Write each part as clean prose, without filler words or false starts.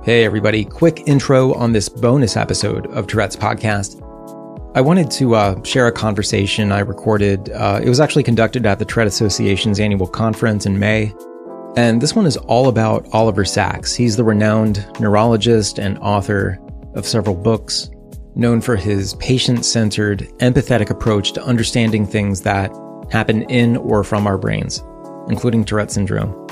Hey everybody, quick intro on this bonus episode of Tourette's podcast. I wanted to share a conversation I recorded. It was actually conducted at the Tourette Association's annual conference in May. And this one is all about Oliver Sacks. He's the renowned neurologist and author of several books, known for his patient-centered, empathetic approach to understanding things that happen in or from our brains, including Tourette Syndrome.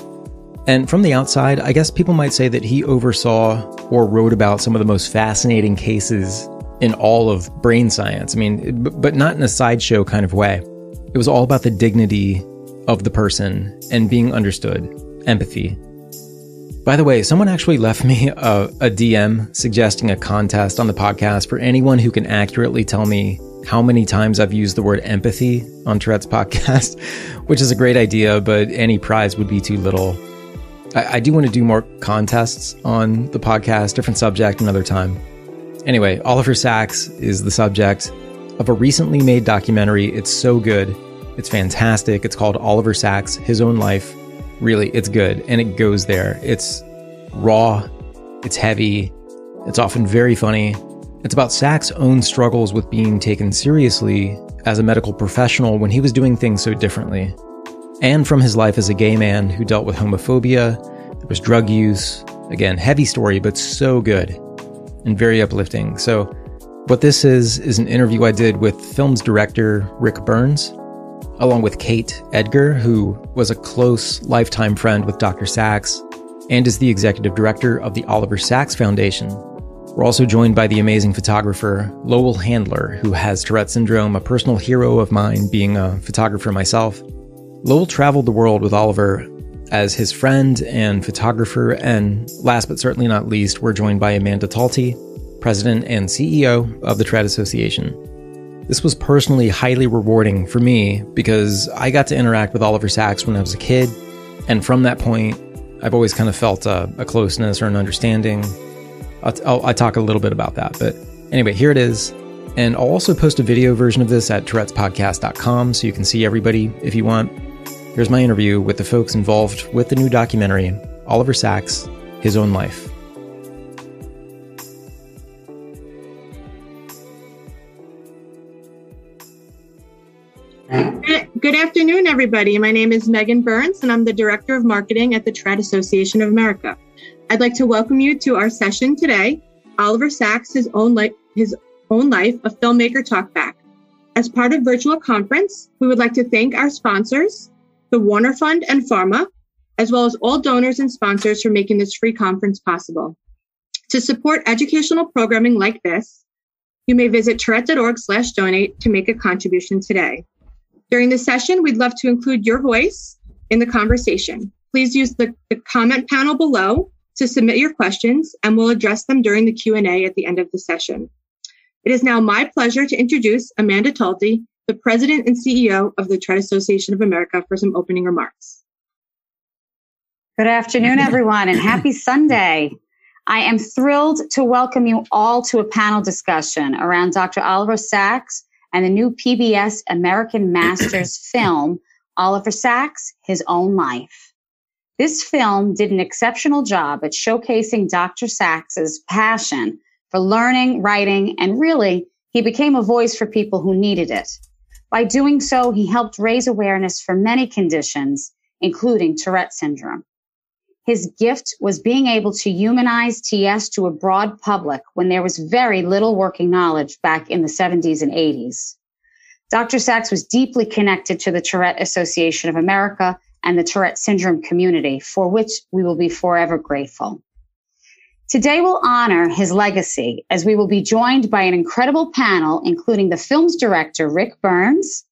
And from the outside, I guess people might say that he oversaw or wrote about some of the most fascinating cases in all of brain science. I mean, but not in a sideshow kind of way. It was all about the dignity of the person and being understood, empathy. By the way, someone actually left me a DM suggesting a contest on the podcast for anyone who can accurately tell me how many times I've used the word empathy on Tourette's podcast, which is a great idea, but any prize would be too little. I do want to do more contests on the podcast, different subject another time. Anyway, Oliver Sacks is the subject of a recently made documentary. It's so good. It's fantastic. It's called Oliver Sacks, His Own Life. Really, it's good. And it goes there. It's raw. It's heavy. It's often very funny. It's about Sacks' own struggles with being taken seriously as a medical professional when he was doing things so differently. And from his life as a gay man who dealt with homophobia, there was drug use. Again, heavy story, but so good and very uplifting. So what this is an interview I did with film's director, Ric Burns, along with Kate Edgar, who was a close lifetime friend with Dr. Sacks and is the executive director of the Oliver Sacks Foundation. We're also joined by the amazing photographer, Lowell Handler, who has Tourette Syndrome, a personal hero of mine, being a photographer myself. Lowell traveled the world with Oliver as his friend and photographer, and last but certainly not least, we're joined by Amanda Talty, president and CEO of the Tourette Association. This was personally highly rewarding for me because I got to interact with Oliver Sacks when I was a kid, and from that point, I've always kind of felt a closeness or an understanding. I'll talk a little bit about that, but anyway, here it is. And I'll also post a video version of this at tourettespodcast.com so you can see everybody if you want. Here's my interview with the folks involved with the new documentary, Oliver Sacks, His Own Life. Good afternoon, everybody. My name is Megan Burns, and I'm the Director of Marketing at the Tourette Association of America. I'd like to welcome you to our session today, Oliver Sacks, His Own Life, a Filmmaker Talkback. As part of virtual conference, we would like to thank our sponsors, the Warner Fund and Pharma, as well as all donors and sponsors for making this free conference possible. To support educational programming like this, you may visit tourette.org/donate to make a contribution today. During the session, we'd love to include your voice in the conversation. Please use the comment panel below to submit your questions, and we'll address them during the Q&A at the end of the session. It is now my pleasure to introduce Amanda Talty, the President and CEO of the Tourette Association of America, for some opening remarks. Good afternoon, everyone, and happy Sunday. I am thrilled to welcome you all to a panel discussion around Dr. Oliver Sacks and the new PBS American Masters film, Oliver Sacks, His Own Life. This film did an exceptional job at showcasing Dr. Sacks's passion for learning, writing, and really, he became a voice for people who needed it. By doing so, he helped raise awareness for many conditions, including Tourette Syndrome. His gift was being able to humanize TS to a broad public when there was very little working knowledge back in the 70s and 80s. Dr. Sacks was deeply connected to the Tourette Association of America and the Tourette Syndrome community, for which we will be forever grateful. Today we'll honor his legacy as we will be joined by an incredible panel, including the film's director, Ric Burns,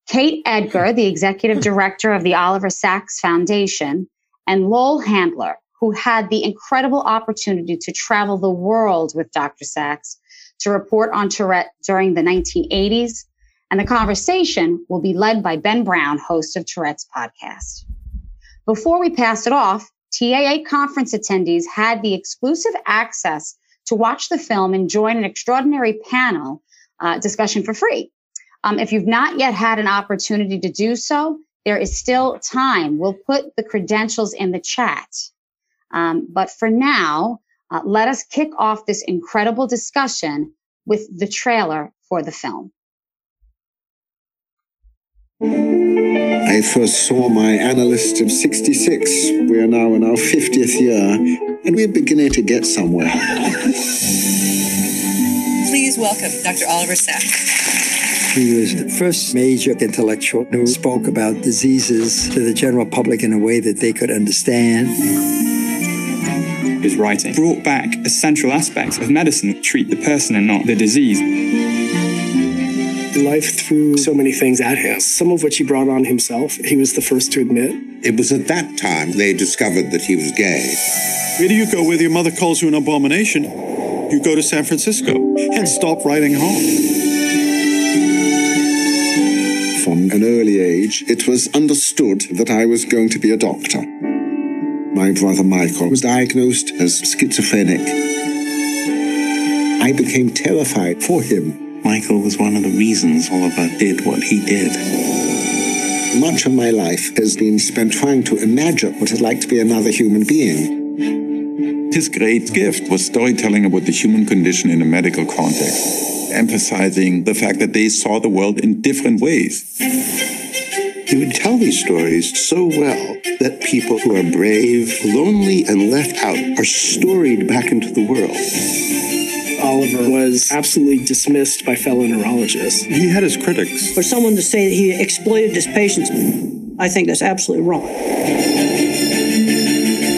Kate Edgar, the executive director of the Oliver Sacks Foundation, and Lowell Handler, who had the incredible opportunity to travel the world with Dr. Sacks to report on Tourette during the 1980s. And the conversation will be led by Ben Brown, host of Tourette's podcast. Before we pass it off, TAA conference attendees had the exclusive access to watch the film and join an extraordinary panel discussion for free. If you've not yet had an opportunity to do so, there is still time. We'll put the credentials in the chat. But for now, Let us kick off this incredible discussion with the trailer for the film. I first saw my analyst of 66. We are now in our 50th year, and we're beginning to get somewhere. Please welcome Dr. Oliver Sacks. He was the first major intellectual who spoke about diseases to the general public in a way that they could understand. His writing brought back essential aspects of medicine, treat the person and not the disease. Life threw so many things at him, some of which he brought on himself. He was the first to admit. It was at that time they discovered that he was gay. Where do you go where your mother calls you an abomination? You go to San Francisco and stop writing home. From an early age, it was understood that I was going to be a doctor. My brother Michael was diagnosed as schizophrenic. I became terrified for him. Michael was one of the reasons Oliver did what he did. Much of my life has been spent trying to imagine what it's like to be another human being. His great gift was storytelling about the human condition in a medical context, emphasizing the fact that they saw the world in different ways. He would tell these stories so well that people who are brave, lonely, and left out are storied back into the world. Oliver was absolutely dismissed by fellow neurologists. He had his critics. For someone to say that he exploited his patients, I think that's absolutely wrong.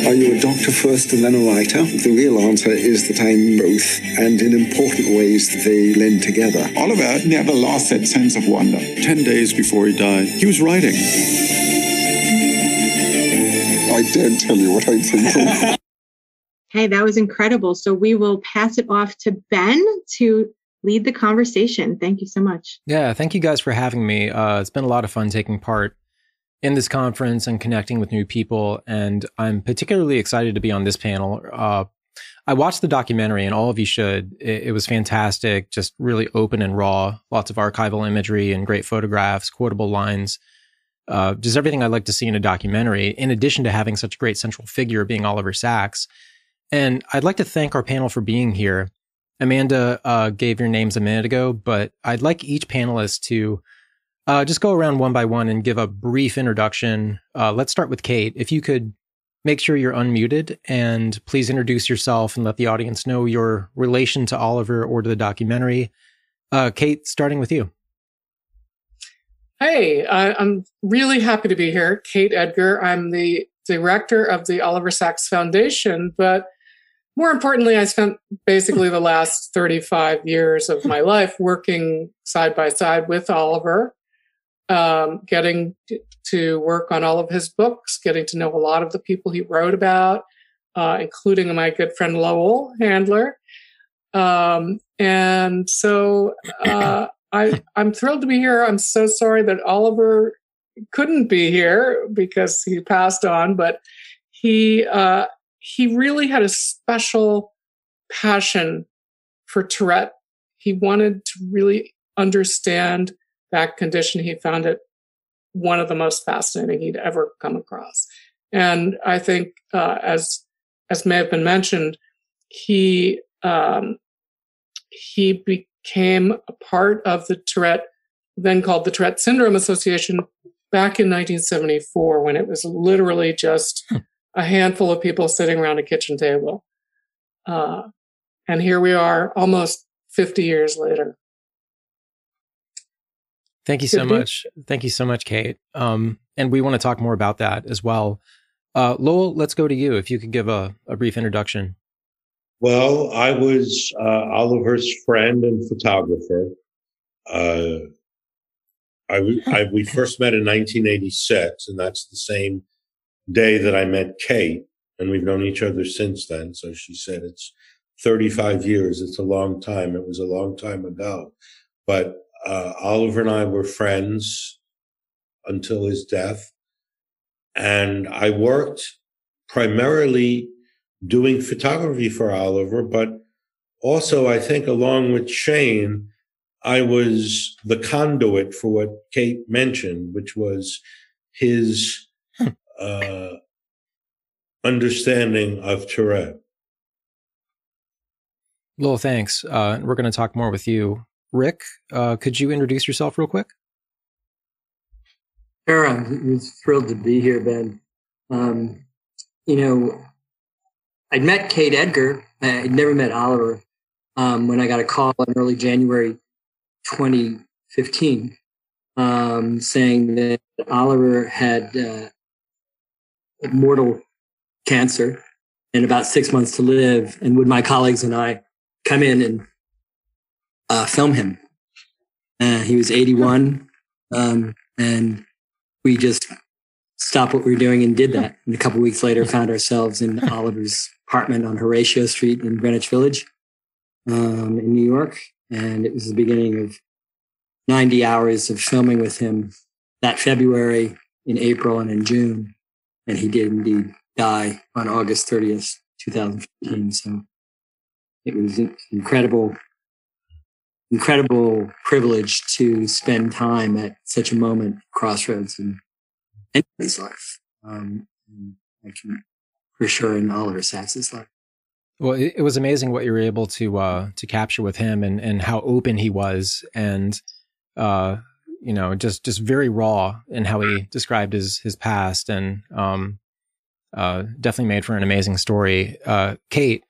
Are you a doctor first and then a writer? The real answer is that I'm both, and in important ways they blend together. Oliver never lost that sense of wonder. 10 days before he died, he was writing. I daren't tell you what I'm thinking. Hey, that was incredible. So we will pass it off to Ben to lead the conversation. Thank you so much. Yeah, thank you guys for having me. It's been a lot of fun taking part in this conference and connecting with new people. And I'm particularly excited to be on this panel. I watched the documentary, and all of you should. It was fantastic, just really open and raw, lots of archival imagery and great photographs, quotable lines, just everything I like to see in a documentary, in addition to having such a great central figure being Oliver Sacks. And I'd like to thank our panel for being here. Amanda gave your names a minute ago, but I'd like each panelist to just go around one by one and give a brief introduction. Let's start with Kate. If you could make sure you're unmuted and please introduce yourself and let the audience know your relation to Oliver or to the documentary. Kate, starting with you. Hey, I'm really happy to be here. Kate Edgar. I'm the director of the Oliver Sacks Foundation, but more importantly, I spent basically the last 35 years of my life working side by side with Oliver, getting to work on all of his books, getting to know a lot of the people he wrote about, including my good friend Lowell Handler. And so I'm thrilled to be here. I'm so sorry that Oliver couldn't be here because he passed on, but he really had a special passion for Tourette. He wanted to really understand that condition. He found it one of the most fascinating he'd ever come across. And I think, as may have been mentioned, he became a part of the Tourette, then called the Tourette Syndrome Association, back in 1974, when it was literally just a handful of people sitting around a kitchen table. And here we are almost 50 years later. Thank you so much. Thank you so much, Kate. And we want to talk more about that as well. Lowell, let's go to you. If you could give a brief introduction. Well, I was Oliver's friend and photographer. We first met in 1986, and that's the same day that I met Kate, and we've known each other since then. So she said it's 35 years. It's a long time. It was a long time ago. But Oliver and I were friends until his death. And I worked primarily doing photography for Oliver, but also I think along with Shane, I was the conduit for what Kate mentioned, which was his understanding of Tourette. Lowell, thanks. We're going to talk more with you. Rick, could you introduce yourself real quick? Sure, I'm thrilled to be here, Ben. I'd met Kate Edgar. I'd never met Oliver when I got a call in early January 2015 saying that Oliver had mortal cancer and about 6 months to live, and would my colleagues and I come in and film him. He was 81, and we just stopped what we were doing and did that. And a couple of weeks later, found ourselves in Oliver's apartment on Horatio Street in Greenwich Village in New York. And it was the beginning of 90 hours of filming with him that February, in April, and in June. And he did indeed die on August 30th, 2015. So it was an incredible privilege to spend time at such a moment, crossroads in anybody's life. Actually, for sure, in Oliver Sacks's life. Well, it was amazing what you were able to capture with him, and how open he was, and just very raw in how he described his past, and definitely made for an amazing story. Kate,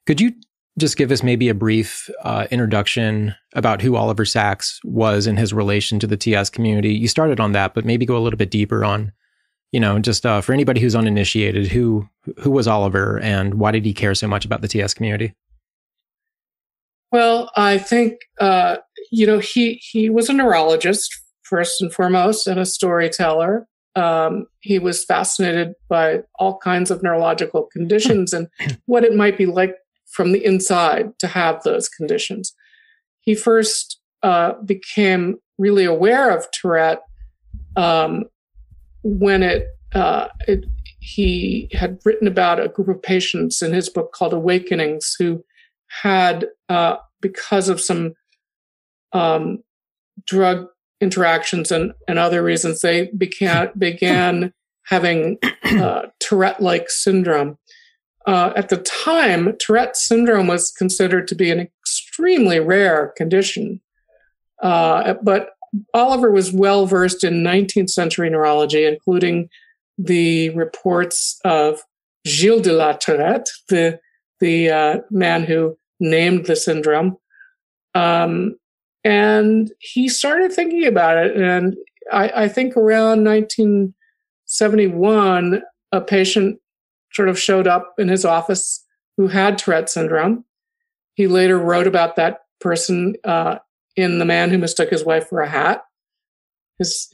could you just give us maybe a brief introduction about who Oliver Sacks was and his relation to the TS community? You started on that, but maybe go a little bit deeper on, just for anybody who's uninitiated, who was Oliver and why did he care so much about the TS community? Well, I think, he was a neurologist, first and foremost, and a storyteller. He was fascinated by all kinds of neurological conditions and what it might be like from the inside to have those conditions. He first became really aware of Tourette when he had written about a group of patients in his book called Awakenings who had, because of some drug interactions and other reasons, they began having Tourette-like syndrome. At the time, Tourette syndrome was considered to be an extremely rare condition. But Oliver was well versed in 19th century neurology, including the reports of Gilles de la Tourette, the man who named the syndrome. And he started thinking about it. And I think around 1971, a patient sort of showed up in his office who had Tourette syndrome. He later wrote about that person in The Man Who Mistook His Wife for a Hat.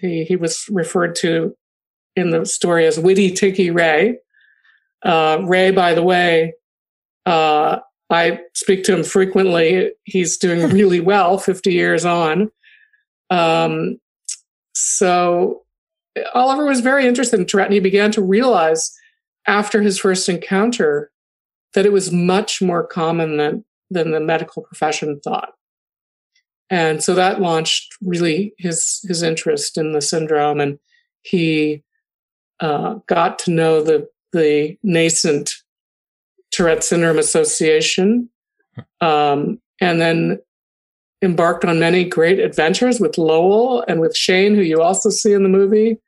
He was referred to in the story as Witty Ticky Ray. Ray, by the way, I speak to him frequently. He's doing really well 50 years on. So Oliver was very interested in Tourette, and he began to realize after his first encounter that it was much more common than the medical profession thought. And so that launched really his interest in the syndrome, and he got to know the nascent Tourette Syndrome Association, and then embarked on many great adventures with Lowell and with Shane, who you also see in the movie.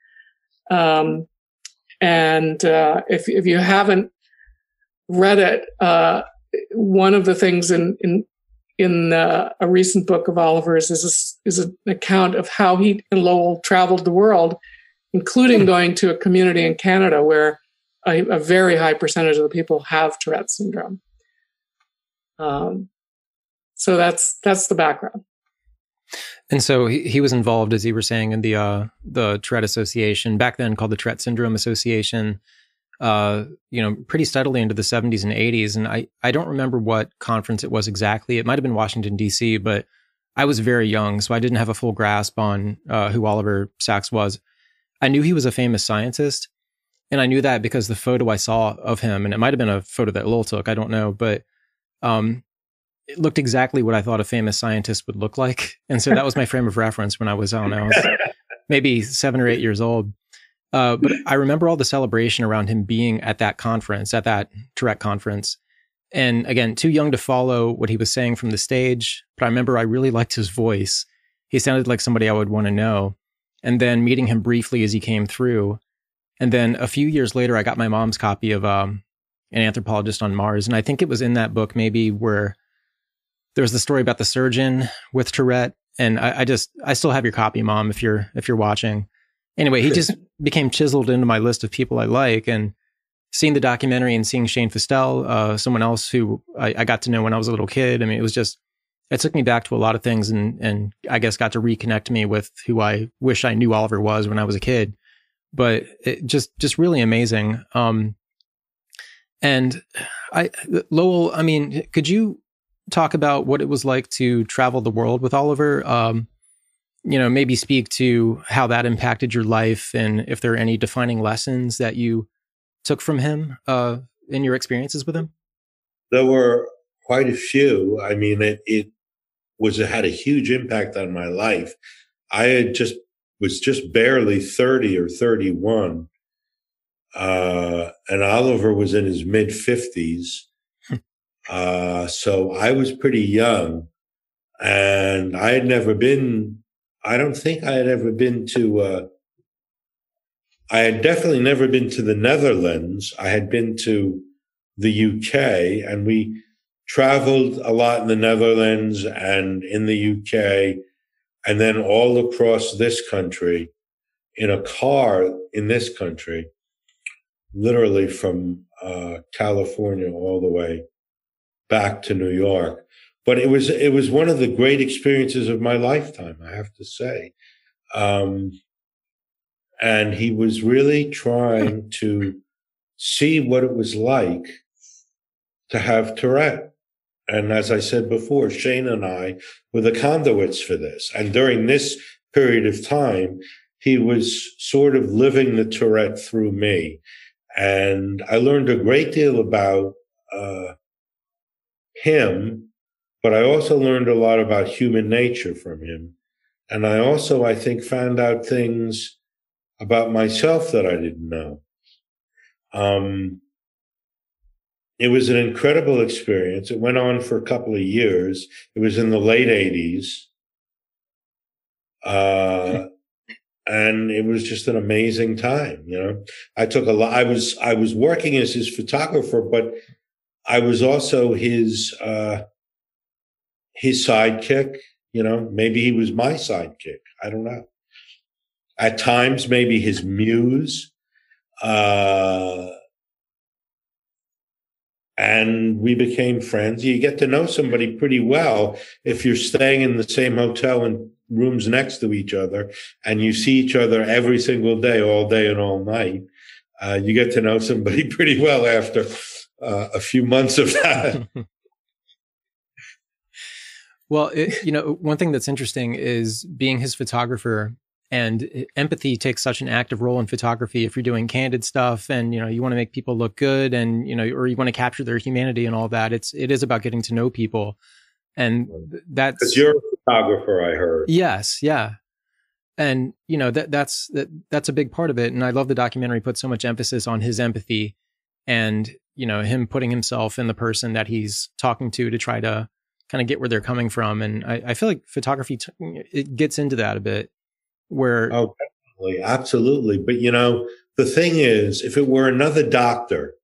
If you haven't read it, one of the things in a recent book of Oliver's is an account of how he and Lowell traveled the world, including going to a community in Canada where a very high percentage of the people have Tourette syndrome. So that's the background. And so he was involved, as you were saying, in the Tourette Association, back then called the Tourette Syndrome Association, pretty steadily into the 70s and 80s. And I don't remember what conference it was exactly. It might have been Washington, D.C., but I was very young, so I didn't have a full grasp on who Oliver Sacks was. I knew he was a famous scientist, and I knew that because the photo I saw of him, and it might have been a photo that Lowell took, I don't know, but it looked exactly what I thought a famous scientist would look like. And so that was my frame of reference when I was, maybe 7 or 8 years old. But I remember all the celebration around him being at that conference, at that Tourette conference. And again, too young to follow what he was saying from the stage, but I remember I really liked his voice. He sounded like somebody I would want to know. And then meeting him briefly as he came through. And then a few years later, I got my mom's copy of An Anthropologist on Mars. And I think it was in that book maybe where there was the story about the surgeon with Tourette. And I still have your copy, Mom, if you're watching. Anyway, he just became chiseled into my list of people I like. And seeing the documentary and seeing Shane Festel, someone else who I got to know when I was a little kid. I mean, it took me back to a lot of things and I guess got to reconnect me with who I wish I knew Oliver was when I was a kid. But it just really amazing. And Lowell, I mean, could you talk about what it was like to travel the world with Oliver? Maybe speak to how that impacted your life and if there are any defining lessons that you took from him in your experiences with him? There were quite a few. I mean, it had a huge impact on my life. I was just barely 30 or 31. And Oliver was in his mid 50s. So I was pretty young and I don't think I had ever been to, I had definitely never been to the Netherlands. I had been to the UK and we traveled a lot in the Netherlands and in the UK and then all across this country in a car in this country, literally from California all the way back to New York. But it was one of the great experiences of my lifetime, I have to say. And he was really trying to see what it was like to have Tourette. And as I said before, Shane and I were the conduits for this. And during this period of time, he was sort of living the Tourette through me. And I learned a great deal about him, but I also learned a lot about human nature from him. And I also, I think, found out things about myself that I didn't know. It was an incredible experience. It went on for a couple of years. It was in the late 80s. And it was just an amazing time, you know. I took a lot. I was working as his photographer, but I was also his sidekick, you know. Maybe he was my sidekick. I don't know. At times, maybe his muse. And we became friends. You get to know somebody pretty well if you're staying in the same hotel and rooms next to each other and you see each other every single day, all day and all night. You get to know somebody pretty well after a few months of that. Well, one thing that's interesting is being his photographer, and empathy takes such an active role in photography. If you're doing candid stuff and, you want to make people look good and, or you want to capture their humanity and all that, it is about getting to know people. And that's... Because you're a photographer, I heard. Yes. Yeah. And, that's a big part of it. And I love the documentary put so much emphasis on his empathy and, him putting himself in the person that he's talking to try to kind of get where they're coming from. And I feel like photography, it gets into that a bit. Oh, definitely. Absolutely. But, the thing is, if it were another doctor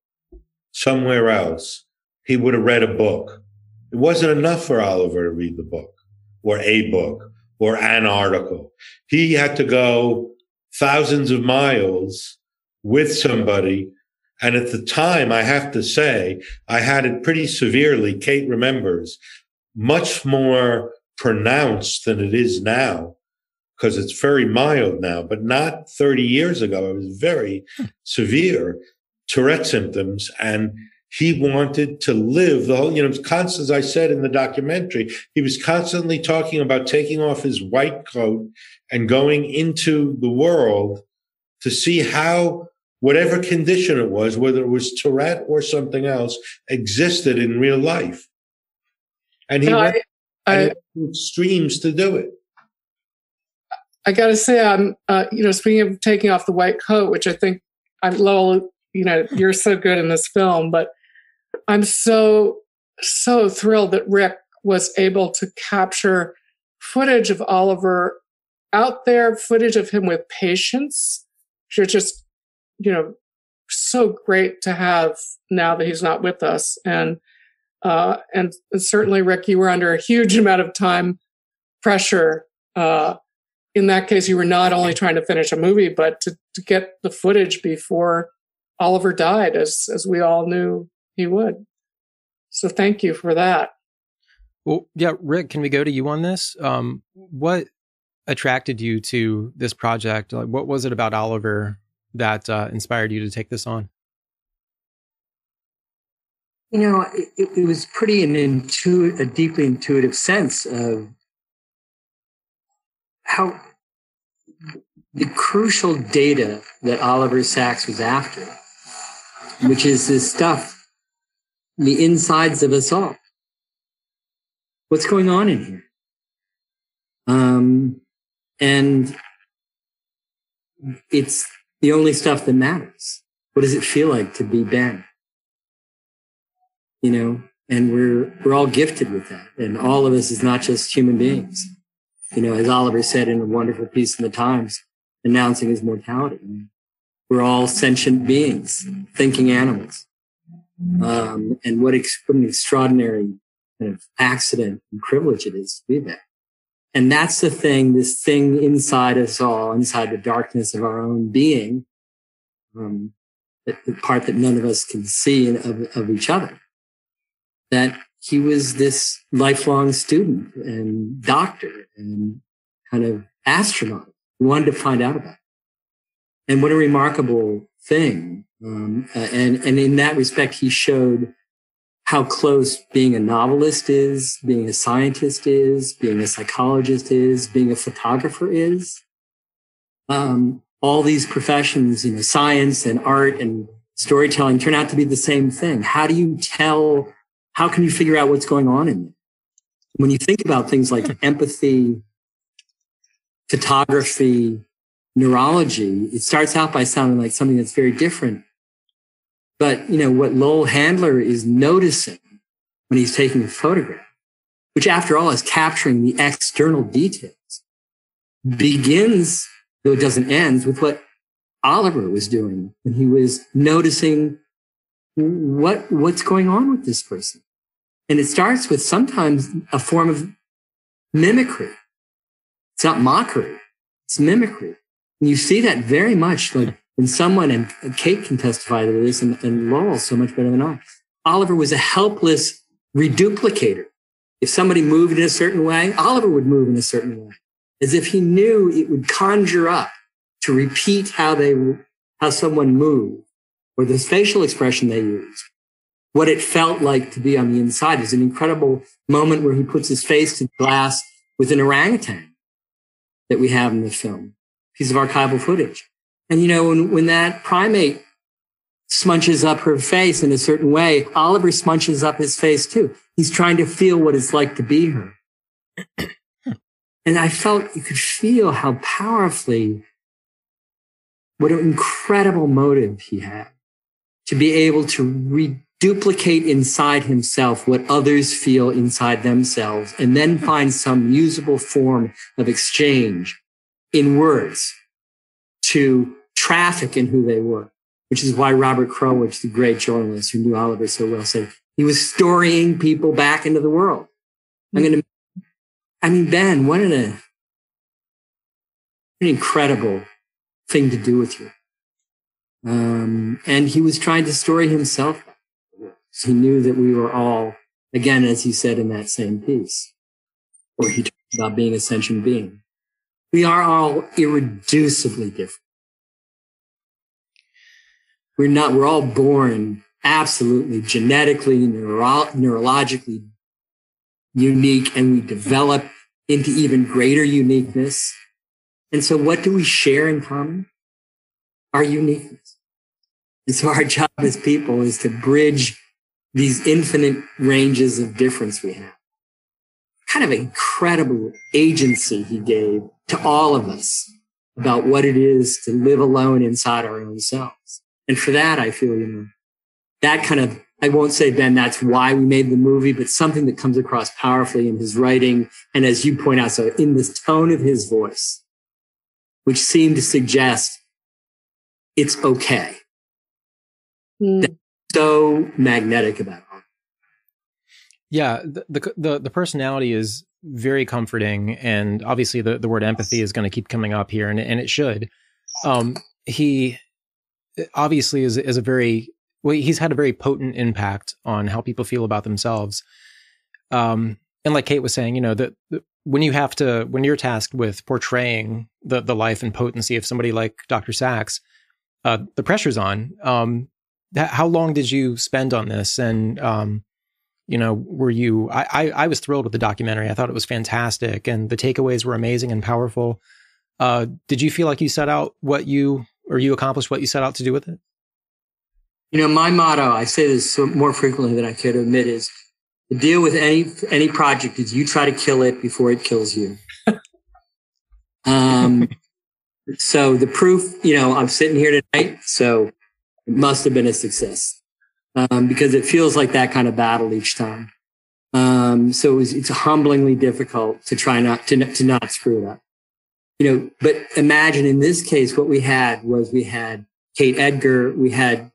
somewhere else, he would have read a book. It wasn't enough for Oliver to read the book or a book or an article. He had to go thousands of miles with somebody. And at the time, I have to say, I had it pretty severely. Kate remembers, much more pronounced than it is now. Because it's very mild now, but not 30 years ago. It was very severe Tourette symptoms. And he wanted to live the whole, constant, as I said in the documentary, he was constantly talking about taking off his white coat and going into the world to see how whatever condition it was, whether it was Tourette or something else, existed in real life. And he went to extremes to do it. I got to say, speaking of taking off the white coat, which I think, Lowell, you're so good in this film, but I'm so thrilled that Ric was able to capture footage of Oliver out there, footage of him with patients. You're just, so great to have now that he's not with us. And certainly, Ric, you were under a huge amount of time pressure. In that case, you were not only trying to finish a movie, but to get the footage before Oliver died, as we all knew he would. So thank you for that. Well, yeah, Ric, can we go to you on this? What attracted you to this project? Like, what was it about Oliver that inspired you to take this on? It was pretty a deeply intuitive sense of how the crucial data that Oliver Sacks was after, which is this stuff, the insides of us all. What's going on in here? And it's the only stuff that matters. What does it feel like to be Ben? And we're all gifted with that. And all of us is not just human beings. As Oliver said in a wonderful piece in the Times, announcing his mortality. We're all sentient beings, thinking animals. And what an extraordinary kind of accident and privilege it is to be there. And that's the thing, this thing inside us all, inside the darkness of our own being, the part that none of us can see of each other, that he was this lifelong student and doctor and kind of astronaut who wanted to find out about it. And what a remarkable thing. And in that respect, he showed how close being a novelist is, being a scientist is, being a psychologist is, being a photographer is. All these professions, science and art and storytelling turn out to be the same thing. How can you figure out what's going on in it? When you think about things like empathy, photography, neurology, it starts out by sounding like something that's very different. But, what Lowell Handler is noticing when he's taking a photograph, which after all is capturing the external details, begins, though it doesn't end, with what Oliver was doing when he was noticing what's going on with this person. And it starts with sometimes a form of mimicry. It's not mockery, it's mimicry. And you see that very much like when someone, and Kate can testify to this, and Lowell so much better than I, Oliver was a helpless reduplicator. If somebody moved in a certain way, Oliver would move in a certain way, as if he knew it would conjure up to repeat how someone moved, or the facial expression they used, what it felt like to be on the inside. There's an incredible moment where he puts his face to the glass with an orangutan that we have in the film, piece of archival footage. And, when that primate smudges up her face in a certain way, Oliver smudges up his face too. He's trying to feel what it's like to be her. And I felt you could feel how powerfully, what an incredible motive he had to be able to reduplicate inside himself what others feel inside themselves, and then find some usable form of exchange in words to traffic in who they were, which is why Robert Krulwich, the great journalist who knew Oliver so well, said he was storying people back into the world. Ben, what an incredible thing to do with you. And he was trying to story himself. He knew that we were all, again, as he said in that same piece, where he talked about being a sentient being, we are all irreducibly different. We're all born absolutely genetically, neurologically unique, and we develop into even greater uniqueness. And so what do we share in common? Our uniqueness. And so our job as people is to bridge these infinite ranges of difference we have. Kind of incredible agency he gave to all of us about what it is to live alone inside our own selves. And for that, I feel, that kind of I won't say, Ben, that's why we made the movie, but something that comes across powerfully in his writing. And as you point out, so in this tone of his voice, which seemed to suggest it's okay. That's so magnetic about it. Yeah. The personality is very comforting. And obviously the word empathy is going to keep coming up here, and it should. He obviously is a very, well, he's had a very potent impact on how people feel about themselves. And like Kate was saying, you know, that when you're tasked with portraying the life and potency of somebody like Dr. Sachs, the pressure's on. How long did you spend on this? And, you know, were you, I was thrilled with the documentary. I thought it was fantastic, and the takeaways were amazing and powerful. Did you feel like you you accomplished what you set out to do with it? You know, my motto, I say this more frequently than I care to admit, is the deal with any project is you try to kill it before it kills you. So the proof, you know, I'm sitting here tonight, so it must have been a success, because it feels like that kind of battle each time. So it's humblingly difficult to try not screw it up. You know, but imagine in this case, what we had Kate Edgar, we had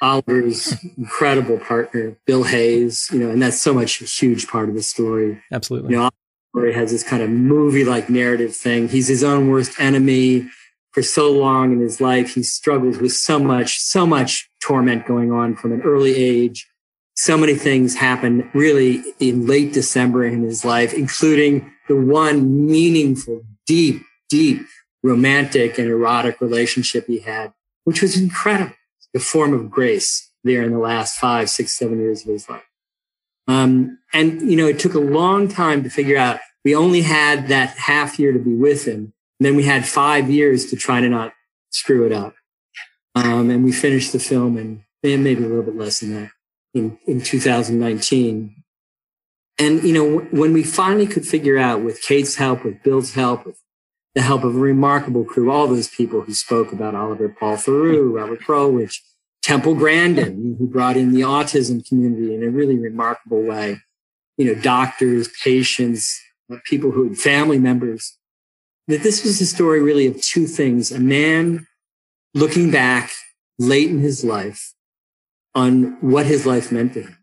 Oliver's incredible partner, Bill Hayes, you know, and that's so much a huge part of the story. Absolutely. You know, Oliver's story has this kind of movie-like narrative thing. He's his own worst enemy for so long in his life. He struggles with so much torment going on from an early age. So many things happen really in late December in his life, including the one meaningful, deep romantic and erotic relationship he had, which was incredible. The form of grace there in the last 5, 6, 7 years of his life. And, you know, it took a long time to figure out. We only had that half year to be with him. And then we had 5 years to try to not screw it up. And we finished the film in maybe a little bit less than that in 2019. And, you know, when we finally could figure out, with Kate's help, with Bill's help, with the help of a remarkable crew, all those people who spoke about Oliver, Paul Theroux, Robert Krulwich, Temple Grandin, who brought in the autism community in a really remarkable way, you know, doctors, patients, people who, family members, that this was a story really of two things: a man looking back late in his life on what his life meant to him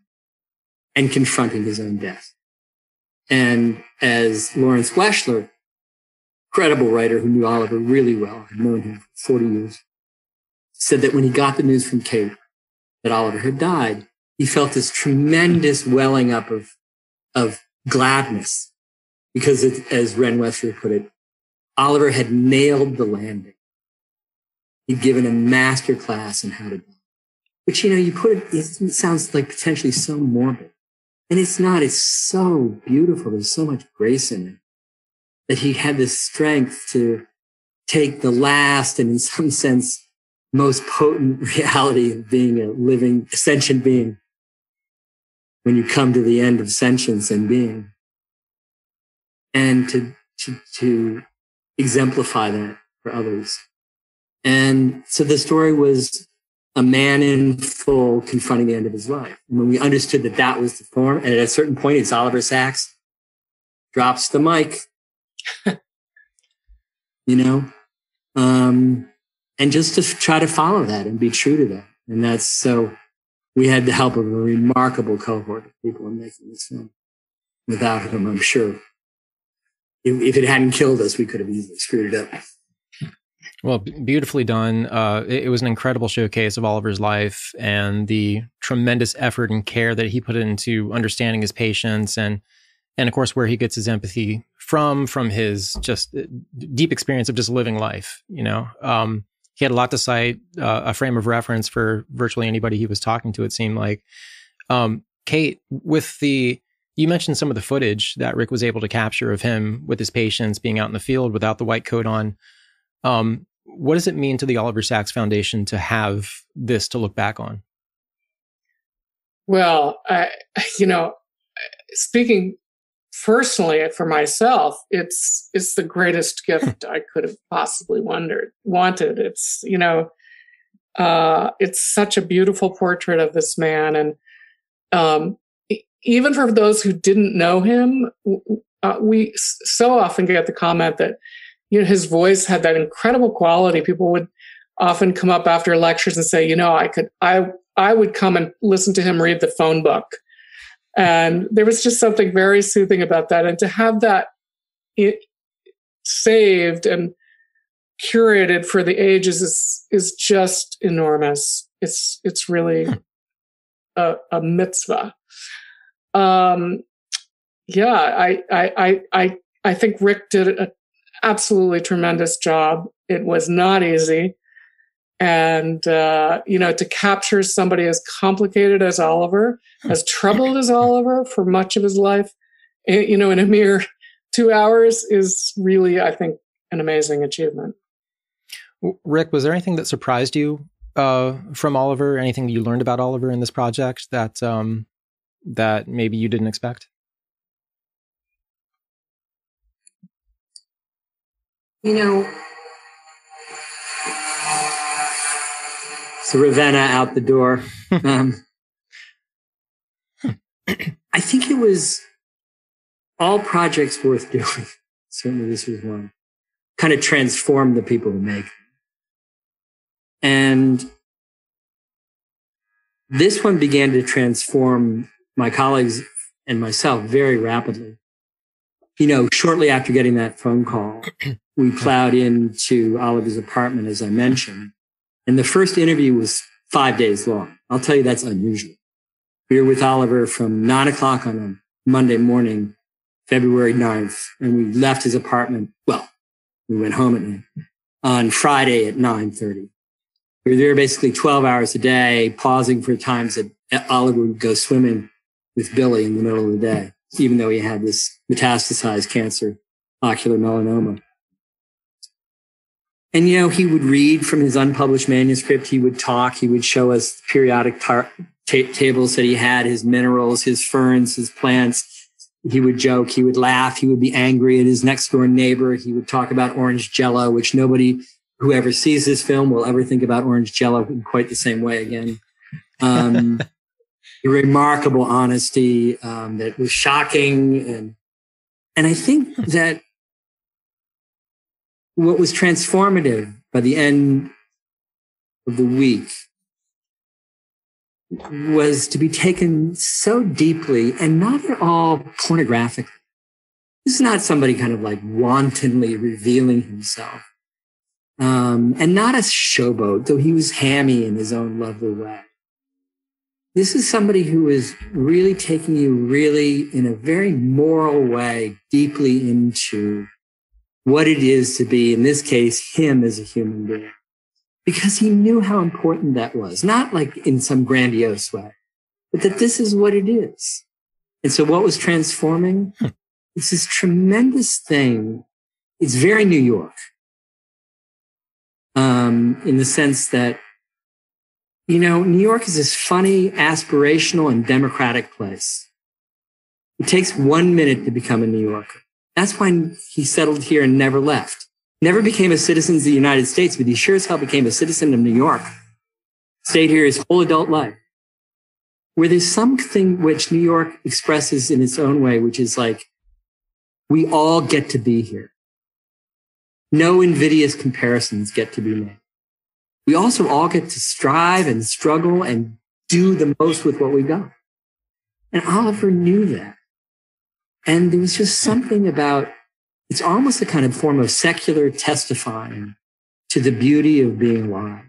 and confronting his own death. And as Lawrence Weschler, incredible writer who knew Oliver really well, had known him for 40 years, said that when he got the news from Kate that Oliver had died, he felt this tremendous welling up of gladness, because as Ren Weschler put it, Oliver had nailed the landing. He'd given a master class in how to die. Which, you know, you put it sounds like potentially so morbid. And it's not. It's so beautiful. There's so much grace in it, that he had this strength to take the last and, in some sense, most potent reality of being a living, sentient being, when you come to the end of sentience and being, and to exemplify that for others. And so the story was a man in full confronting the end of his life. And when we understood that that was the form, and at a certain point, it's Oliver Sachs drops the mic, you know, and just to try to follow that and be true to that. And that's, so we had the help of a remarkable cohort of people in making this film. Without whom, I'm sure, if it hadn't killed us, we could have easily screwed it up. Well, beautifully done. It was an incredible showcase of Oliver's life and the tremendous effort and care that he put into understanding his patients, and of course, where he gets his empathy from his just deep experience of just living life. You know, he had a lot to cite, a frame of reference for virtually anybody he was talking to, it seemed like. Kate, you mentioned some of the footage that Ric was able to capture of him with his patients being out in the field without the white coat on. What does it mean to the Oliver Sacks Foundation to have this to look back on? Well, you know, speaking personally for myself, it's the greatest gift I could have possibly wanted. It's, you know, it's such a beautiful portrait of this man. And even for those who didn't know him, we so often get the comment that, his voice had that incredible quality. People would often come up after lectures and say, I would come and listen to him read the phone book. And there was just something very soothing about that. And to have that saved and curated for the ages is just enormous. It's really a mitzvah. I think Ric did an absolutely tremendous job. It was not easy. And, to capture somebody as complicated as Oliver, as troubled as Oliver for much of his life, in a mere 2 hours is really, I think, an amazing achievement. Ric, was there anything that surprised you from Oliver? Anything that you learned about Oliver in this project that that maybe you didn't expect? So Ravenna out the door. I think it was all projects worth doing. Certainly this was one. Kind of transformed the people who make them. And this one began to transform my colleagues and myself very rapidly. Shortly after getting that phone call, we plowed into Oliver's apartment, as I mentioned. And the first interview was 5 days long. I'll tell you, that's unusual. We were with Oliver from 9:00 on a Monday morning, February 9th, and we left his apartment. Well, we went home at night on Friday at 9:30. We were there basically 12 hours a day, pausing for times that Oliver would go swimming with Billy in the middle of the day, even though he had this metastasized cancer, ocular melanoma. And, he would read from his unpublished manuscript. He would talk. He would show us periodic tables that he had, his minerals, his ferns, his plants. He would joke. He would laugh. He would be angry at his next door neighbor. He would talk about orange Jell-O, which nobody who ever sees this film will ever think about orange Jell-O in quite the same way again. A remarkable honesty that was shocking. And I think that what was transformative by the end of the week was to be taken so deeply and not at all pornographically. This is not somebody kind of like wantonly revealing himself. And not a showboat, though he was hammy in his own lovely way. This is somebody who is really taking you really in a very moral way, deeply into what it is to be, in this case, him as a human being. Because he knew how important that was, not like in some grandiose way, but that this is what it is. And so what was transforming? It's this tremendous thing. It's very New York, in the sense that, New York is this funny, aspirational, and democratic place. It takes 1 minute to become a New Yorker. That's why he settled here and never left. Never became a citizen of the United States, but he sure as hell became a citizen of New York. Stayed here his whole adult life. Where there's something which New York expresses in its own way, which is like, we all get to be here. No invidious comparisons get to be made. We also all get to strive and struggle and do the most with what we got. And Oliver knew that. And there was just something about, it's almost a kind of form of secular testifying to the beauty of being alive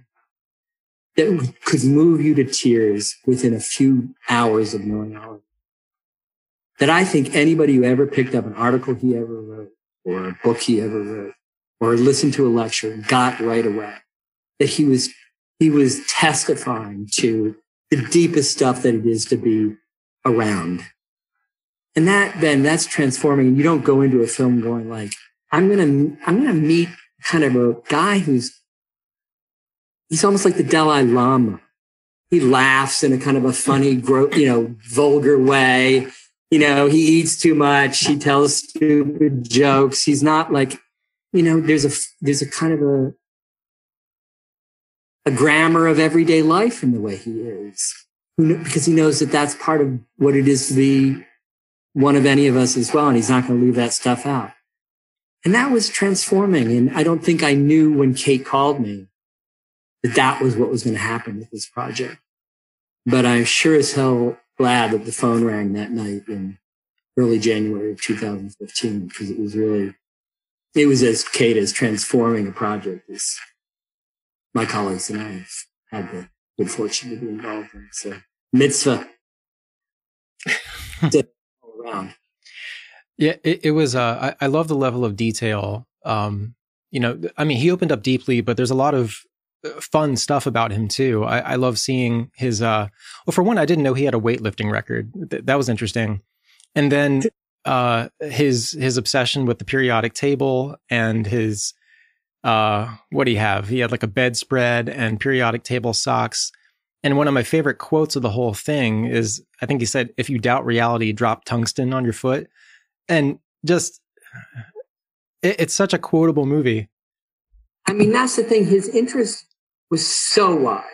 that could move you to tears within a few hours of knowing Oliver. That I think anybody who ever picked up an article he ever wrote, or a book he ever wrote, or listened to a lecture got right away. That he was testifying to the deepest stuff that it is to be around. And that's transforming. And you don't go into a film going like, I'm going to meet kind of a guy he's almost like the Dalai Lama. He laughs in a kind of a funny, vulgar way. He eats too much. He tells stupid jokes. He's not like, there's a kind of a grammar of everyday life in the way he is. because he knows that that's part of what it is to be one of any of us as well. And he's not going to leave that stuff out. And that was transforming. And I don't think I knew when Kate called me that was what was going to happen with this project. But I'm sure as hell glad that the phone rang that night in early January of 2015, because it was as Kate as transforming a project as my colleagues and I have had the good fortune to be involved in. So mitzvah all around. Yeah, it was, I love the level of detail. He opened up deeply, but there's a lot of fun stuff about him too. I love seeing his, for one, I didn't know he had a weightlifting record. That was interesting. And then his obsession with the periodic table and his, what do you have? He had like a bedspread and periodic table socks. And one of my favorite quotes of the whole thing is, I think he said, "If you doubt reality, drop tungsten on your foot." And just, it's such a quotable movie. I mean, that's the thing. His interest was so wide.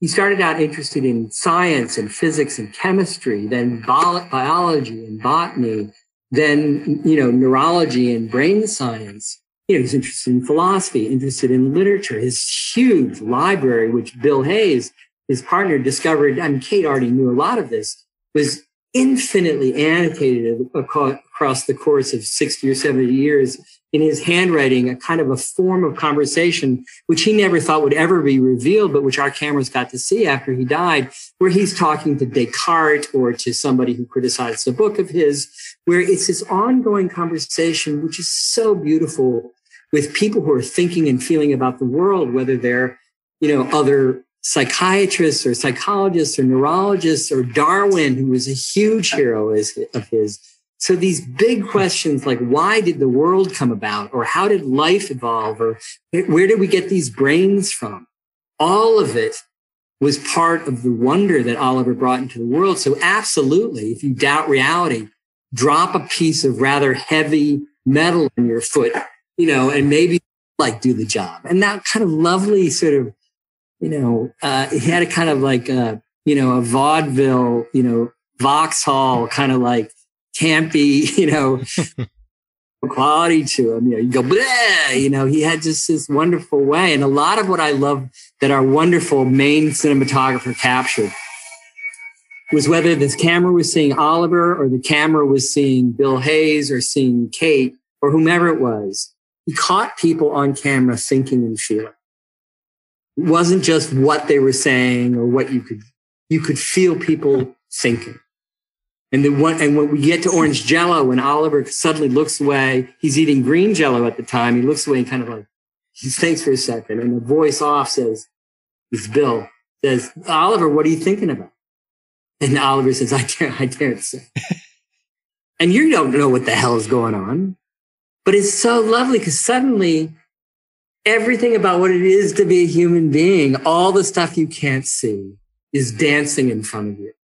He started out interested in science and physics and chemistry, then biology and botany, then, neurology and brain science. He's interested in philosophy, interested in literature. His huge library, which Bill Hayes, his partner, discovered, Kate already knew a lot of this, was infinitely annotated across the course of 60 or 70 years in his handwriting, a kind of a form of conversation, which he never thought would ever be revealed, but which our cameras got to see after he died, where he's talking to Descartes or to somebody who criticized a book of his, where it's this ongoing conversation, which is so beautiful with people who are thinking and feeling about the world, whether they're, other psychiatrists or psychologists or neurologists or Darwin, who was a huge hero of his. So these big questions like, why did the world come about? Or how did life evolve? Or where did we get these brains from? All of it was part of the wonder that Oliver brought into the world. So absolutely, if you doubt reality, drop a piece of rather heavy metal in your foot, and maybe do the job. And that kind of lovely sort of, he had a kind of like, a vaudeville, Vauxhall kind of like campy, quality to him. You go, bleh, he had just this wonderful way. And a lot of what I love that our wonderful main cinematographer captured was whether this camera was seeing Oliver or the camera was seeing Bill Hayes or seeing Kate or whomever it was. He caught people on camera thinking and feeling. It wasn't just what they were saying or what you could feel people thinking. And when we get to orange Jello, when Oliver suddenly looks away, he's eating green Jello at the time. He looks away and kind of he thinks for a second, and the voice off says, it's Bill, says, "Oliver, what are you thinking about?" And Oliver says, I can't say. And you don't know what the hell is going on. But it's so lovely because suddenly everything about what it is to be a human being, all the stuff you can't see, is dancing in front of you.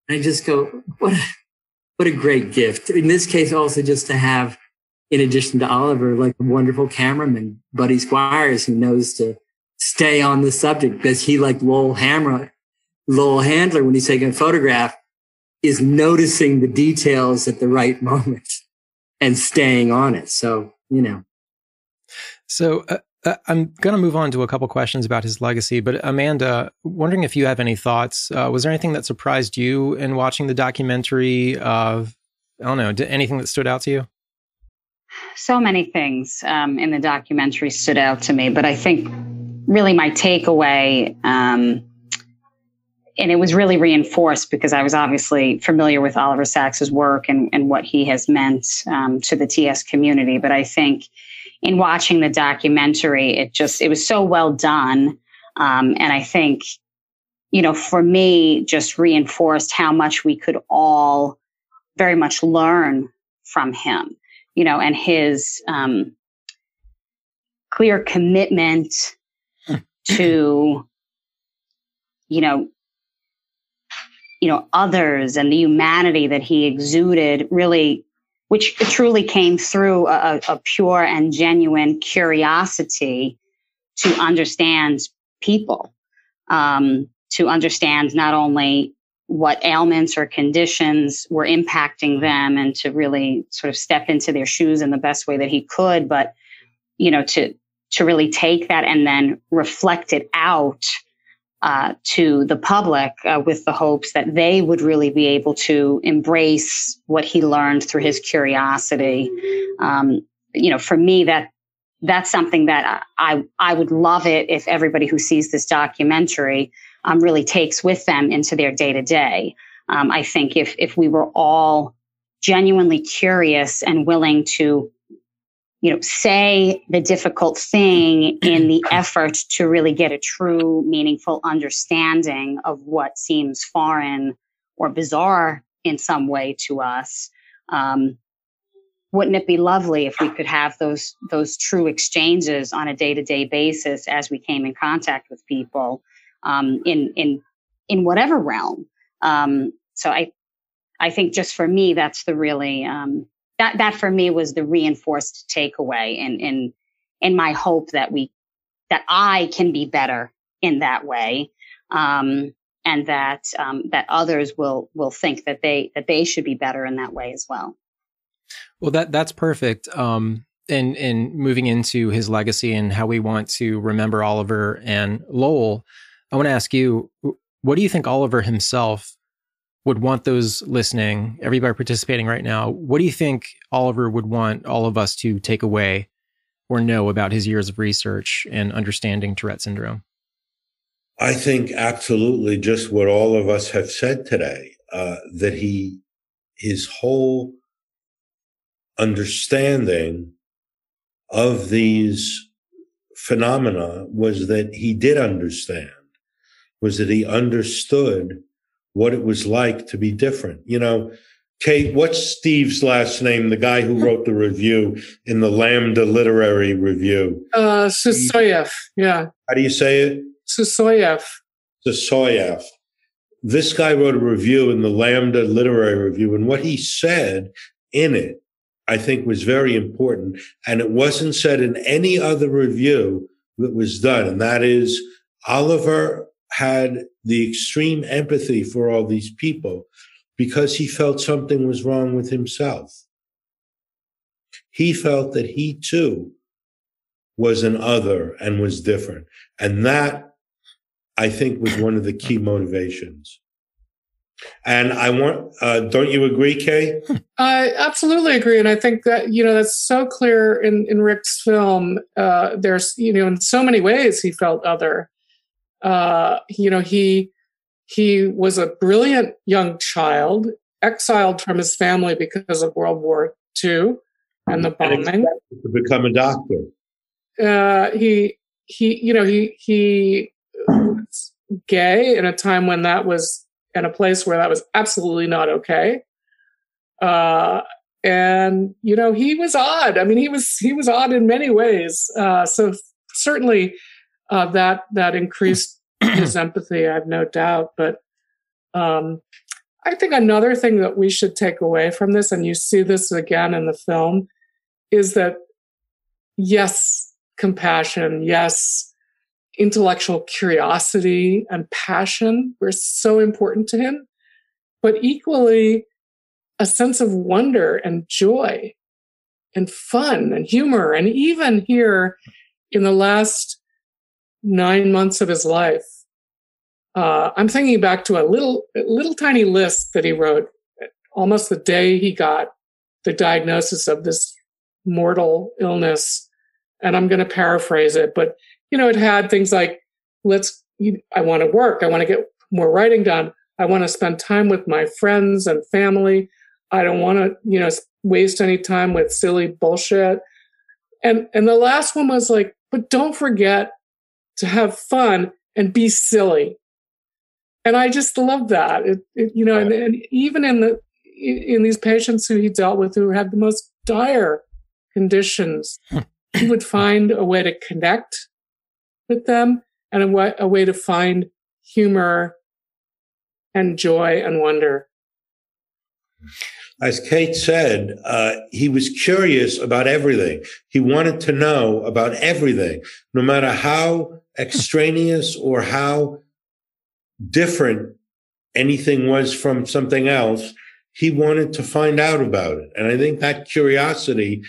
And I just go, what a great gift. In this case, also just to have, in addition to Oliver, like a wonderful cameraman, Buddy Squires, who knows to stay on the subject because he, like Lowell Handler, when he's taking a photograph, is noticing the details at the right moment and staying on it. So, So I'm going to move on to a couple questions about his legacy, but Amanda, wondering if you have any thoughts. Was there anything that surprised you in watching the documentary? I don't know, anything that stood out to you? So many things in the documentary stood out to me, but I think really my takeaway, and it was really reinforced because I was obviously familiar with Oliver Sacks's work and what he has meant to the TS community. But I think in watching the documentary, it was so well done. And I think, for me, just reinforced how much we could all very much learn from him, and his clear commitment to, others and the humanity that he exuded, really, which truly came through a pure and genuine curiosity to understand people, to understand not only what ailments or conditions were impacting them, and to really sort of step into their shoes in the best way that he could. But, to really take that and then reflect it out to the public with the hopes that they would really be able to embrace what he learned through his curiosity. For me, that's something that I would love it if everybody who sees this documentary really takes with them into their day-to-day. I think if we were all genuinely curious and willing to, say the difficult thing in the effort to really get a true, meaningful understanding of what seems foreign or bizarre in some way to us, wouldn't it be lovely if we could have those true exchanges on a day-to-day basis as we came in contact with people in whatever realm? So I think just for me, that's the really that for me was the reinforced takeaway in my hope that I can be better in that way, and that others will think that they should be better in that way as well. Well, that's perfect. And moving into his legacy and how we want to remember Oliver and Lowell, I want to ask you, what do you think Oliver himself would want those listening, everybody participating right now? What do you think Oliver would want all of us to take away or know about his years of research and understanding Tourette syndrome? I think absolutely just what all of us have said today, that his whole understanding of these phenomena was that he did understand, was that he understood what it was like to be different. Kate, what's Steve's last name? The guy who wrote the review in the Lambda Literary Review. Sysoev, yeah. How do you say it? Sysoev. Sysoev. This guy wrote a review in the Lambda Literary Review, and what he said in it, I think, was very important. And it wasn't said in any other review that was done. And that is, Oliver had the extreme empathy for all these people because he felt something was wrong with himself. He felt that he too was an other and was different. And that, I think, was one of the key motivations. And I want, don't you agree, Kay? I absolutely agree. And I think that, that's so clear in Ric's film. There's, in so many ways he felt other. He was a brilliant young child, exiled from his family because of World War II and the bombing. To become a doctor. He was gay in a time when that was in a place where that was absolutely not okay. And he was odd. I mean, he was odd in many ways. So certainly that increased his empathy, I have no doubt. But I think another thing that we should take away from this, and you see this again in the film, is that yes, compassion, yes, intellectual curiosity and passion were so important to him, but equally a sense of wonder and joy and fun and humor. And even here in the last 9 months of his life, I'm thinking back to a little tiny list that he wrote almost the day he got the diagnosis of this mortal illness. And I'm going to paraphrase it, but it had things like, I want to work. I want to get more writing done. I want to spend time with my friends and family. I don't want to, waste any time with silly bullshit. And the last one was like, but don't forget to have fun and be silly. And I just love that. And even in these patients who he dealt with who had the most dire conditions, he would find a way to connect with them and a way to find humor and joy and wonder. As Kate said, he was curious about everything. He wanted to know about everything, no matter how extraneous or how different anything was from something else, he wanted to find out about it. And I think that curiosity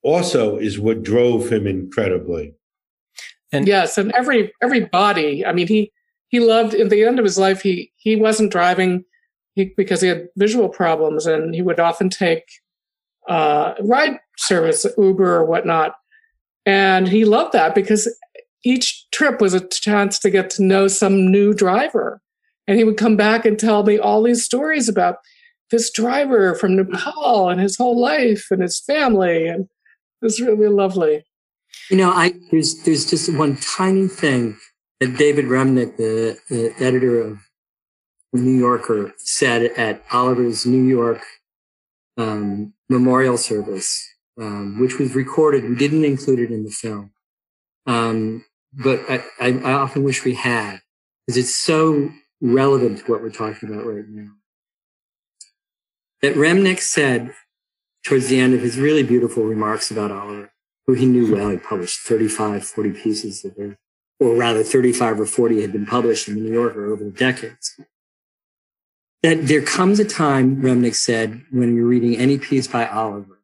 also is what drove him incredibly. And yes, and every body. I mean, he loved. At the end of his life, he wasn't driving because he had visual problems, and he would often take ride service, Uber or whatnot. And he loved that because each trip was a chance to get to know some new driver. And he would come back and tell me all these stories about this driver from Nepal and his whole life and his family. And it was really lovely. You know, there's just one tiny thing that David Remnick, the editor of The New Yorker, said at Oliver's New York memorial service, which was recorded. We didn't include it in the film. But I often wish we had, because it's so relevant to what we're talking about right now. That Remnick said towards the end of his really beautiful remarks about Oliver, who he knew well. He published 35, 40 pieces of it, or rather 35 or 40 had been published in the New Yorker over the decades. That there comes a time, Remnick said, when you're reading any piece by Oliver,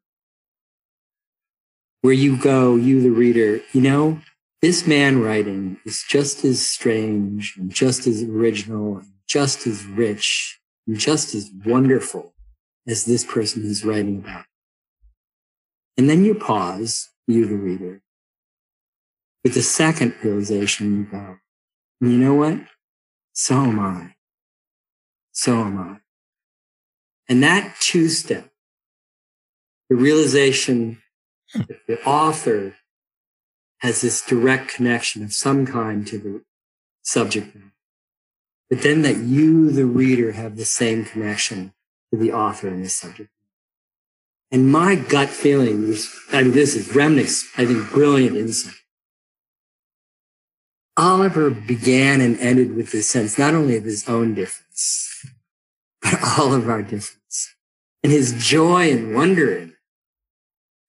where you go, you the reader, you know, this man writing is just as strange and just as original and just as rich and just as wonderful as this person he's writing about. And then you pause, you the reader, with the second realization, you go, and you know what? So am I. So am I. And that two-step, the realization that the author has this direct connection of some kind to the subject matter, but then that you, the reader, have the same connection to the author and the subject. And my gut feeling was, this is Remnick's, I think, brilliant insight. Oliver began and ended with this sense, not only of his own difference, but all of our difference. And his joy and wonder in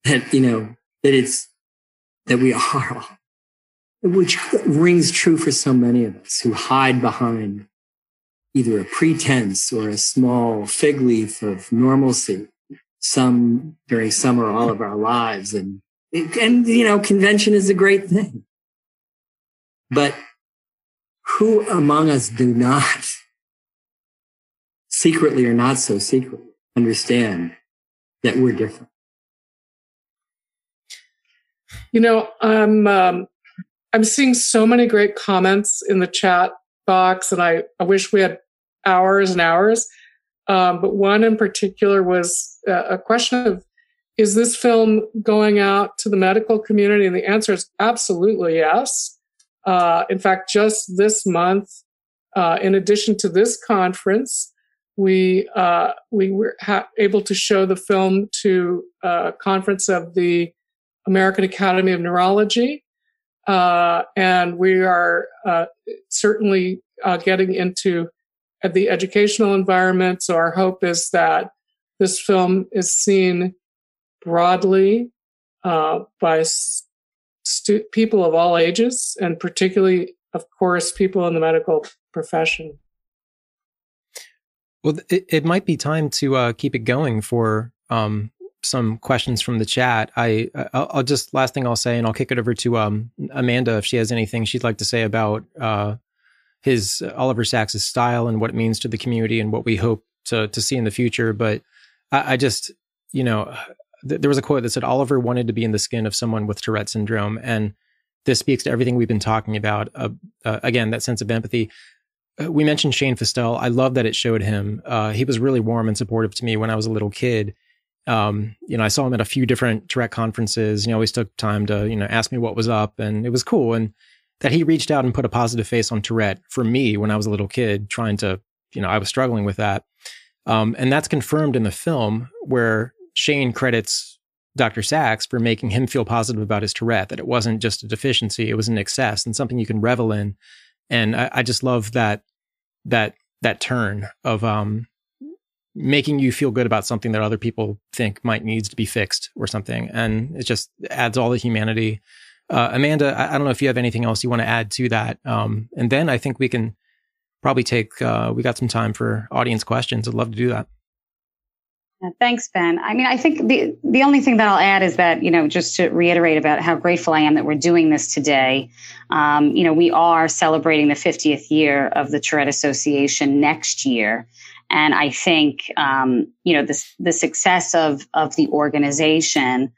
that, you know, that we are all, which rings true for so many of us who hide behind either a pretense or a small fig leaf of normalcy, some during some or all of our lives. And you know, convention is a great thing. But who among us do not, secretly or not so secretly, understand that we're different? You know, I'm seeing so many great comments in the chat box, and I wish we had hours and hours. But one in particular was a question of, is this film going out to the medical community? And the answer is absolutely yes. In fact, just this month, in addition to this conference, we were able to show the film to a conference of the American Academy of Neurology. And we are certainly getting into the educational environment. So our hope is that this film is seen broadly by people of all ages, and particularly, of course, people in the medical profession. Well, it might be time to keep it going for some questions from the chat. I'll just, last thing I'll say, and I'll kick it over to Amanda if she has anything she'd like to say about Oliver Sacks' style and what it means to the community and what we hope to see in the future. But I just, you know, there was a quote that said, Oliver wanted to be in the skin of someone with Tourette syndrome. And this speaks to everything we've been talking about. Again, that sense of empathy. We mentioned Shane Festel. I love that it showed him. He was really warm and supportive to me when I was a little kid. You know, I saw him at a few different Tourette conferences. He always took time to, you know, ask me what was up, and it was cool. And that he reached out and put a positive face on Tourette for me when I was a little kid, trying to, you know, I was struggling with that. And that's confirmed in the film, where Shane credits Dr. Sacks for making him feel positive about his Tourette, that it wasn't just a deficiency, it was an excess and something you can revel in. And I just love that turn of making you feel good about something that other people think might needs to be fixed or something. And it just adds all the humanity. Amanda, I don't know if you have anything else you want to add to that. And then I think we can probably we got some time for audience questions. I'd love to do that. Thanks, Ben. I mean, I think the only thing that I'll add is that, just to reiterate about how grateful I am that we're doing this today. We are celebrating the 50th year of the Tourette Association next year. And I think, the success of the organization,